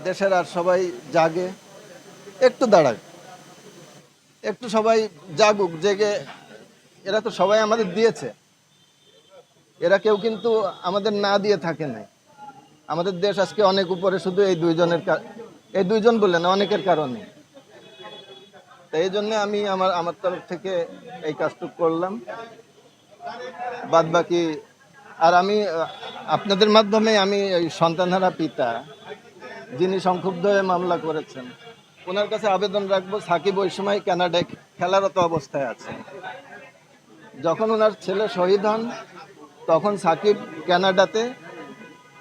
দেশের আর সবাই জাগে, একটু দাঁড়াক, একটু সবাই জাগুক, জেগে। এরা তো সবাই আমাদের দিয়েছে, এরা কেউ কিন্তু আমাদের না দিয়ে থাকে নাই। আমাদের দেশ আজকে অনেক উপরে শুধু এই দুইজনের এই দুইজন বললেন অনেকের কারণে। তো এই জন্য আমি আমার আমার তরফ থেকে এই কাজটুকু করলাম, বাদ বাকি। আর আমি আপনাদের মাধ্যমে আমি এই সন্তানহারা পিতা যিনি সংক্ষুব্ধ হয়ে মামলা করেছেন, ওনার কাছে আবেদন রাখবো, সাকিব ওই সময় কানাডায় খেলারত অবস্থায় আছে। যখন ওনার ছেলে শহীদ হন তখন সাকিব কানাডাতে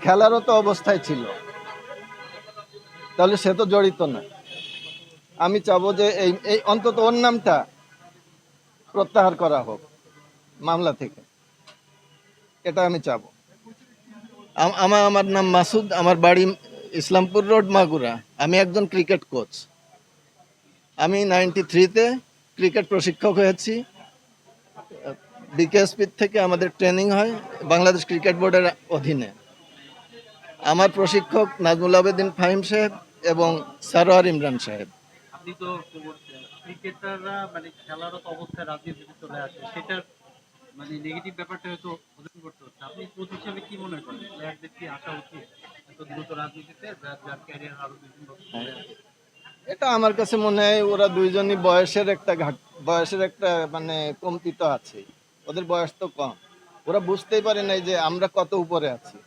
খেলারত অবস্থায় ছিল, তাহলে সে তো জড়িত না। আমি চাবো যে এই এই অন্তত ওর নামটা প্রত্যাহার করা হোক মামলা থেকে, এটা আমি চাবো। আমার আমার নাম মাসুদ, আমার বাড়ি ইসলামপুর রোড, মাগুরা। আমি একজন ক্রিকেট কোচ। আমি 93-তে ক্রিকেট প্রশিক্ষক হয়েছি। বিকেএসপি থেকে আমাদের ট্রেনিং হয় বাংলাদেশ ক্রিকেট বোর্ডের অধীনে। আমার প্রশিক্ষক নাজমুল আবেদিন ফাহিম সাহেব এবং সারোয়ার ইমরান সাহেব। আপনি তো ক্রিকেটাররা মানে খেলারত অবস্থায় রাজনীতিতে চলে আসে, সেটার মানে নেগেটিভ ব্যাপারটা হয়তো ওজন করতে হচ্ছে। আপনি কোচ হিসেবে কি মনে করেন, প্লেয়ারদের কি আসা উচিত এত দ্রুত রাজনীতিতে, যার ক্যারিয়ার আরো বিভিন্ন চলে আসে? এটা আমার কাছে মনে হয় ওরা দুইজনই বয়সের একটা মানে কমতি তো আছে। ওদের বয়স তো কম, ওরা বুঝতেই পারে নাই যে আমরা কত উপরে আছি।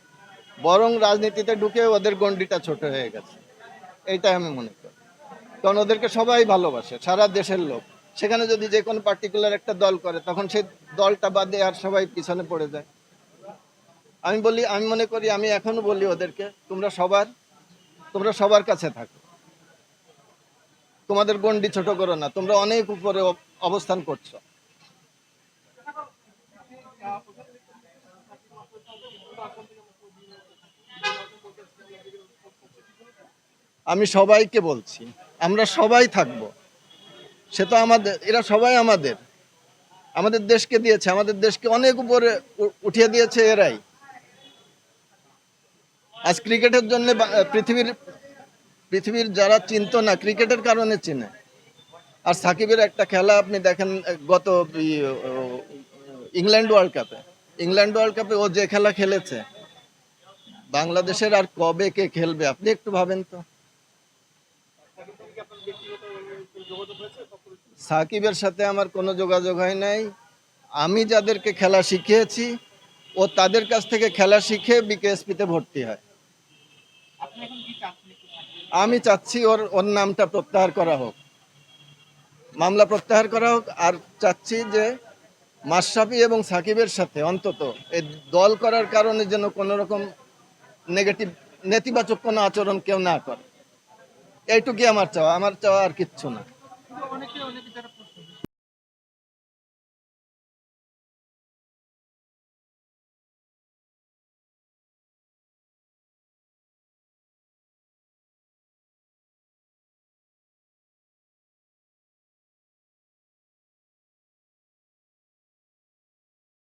বরং রাজনীতিতে ঢুকে ওদের গণ্ডিটা ছোট হয়ে গেছে, এইটাই আমি মনে করি। কারণ ওদেরকে সবাই ভালোবাসে, সারা দেশের লোক। সেখানে যদি যে কোনো পার্টিকুলার একটা দল করে তখন সেই দলটা বাদে আর সবাই পিছনে পড়ে যায়। আমি মনে করি, আমি এখনো বলি ওদেরকে, তোমরা সবার কাছে থাকো, তোমাদের গন্ডি ছোট করো না, তোমরা অনেক উপরে অবস্থান করছো। আমি সবাইকে বলছি, আমরা সবাই থাকবো। সে তো আমাদের, এরা সবাই আমাদের আমাদের দেশকে দিয়েছে, আমাদের দেশকে অনেক উপরে উঠিয়ে দিয়েছে এরাই। আজ ক্রিকেটের জন্য পৃথিবীর যারা চিনতো না, ক্রিকেটের কারণে চিনে। আর সাকিবের একটা খেলা আপনি দেখেন, গত ইংল্যান্ড ওয়ার্ল্ড কাপে ও যে খেলা খেলেছে, বাংলাদেশের আর কবে কে খেলবে আপনি একটু ভাবেন তো। সাকিবের সাথে আমার কোনো যোগাযোগ হয় নাই। আমি যাদেরকে খেলা শিখিয়েছি ও তাদের কাছ থেকে খেলা শিখে বিকেএসপিতে ভর্তি হয়। আমি চাচ্ছি ওর নামটা প্রত্যাহার করা হোক, মামলা প্রত্যাহার করা হোক। আর চাচ্ছি যে মাশরাফি এবং সাকিবের সাথে অন্তত এই দল করার কারণে যেন কোনো রকম নেতিবাচক কোনো আচরণ কেউ না করে। এইটুকুই আমার চাওয়া আর কিচ্ছু না। অনেকে অনেকে যারা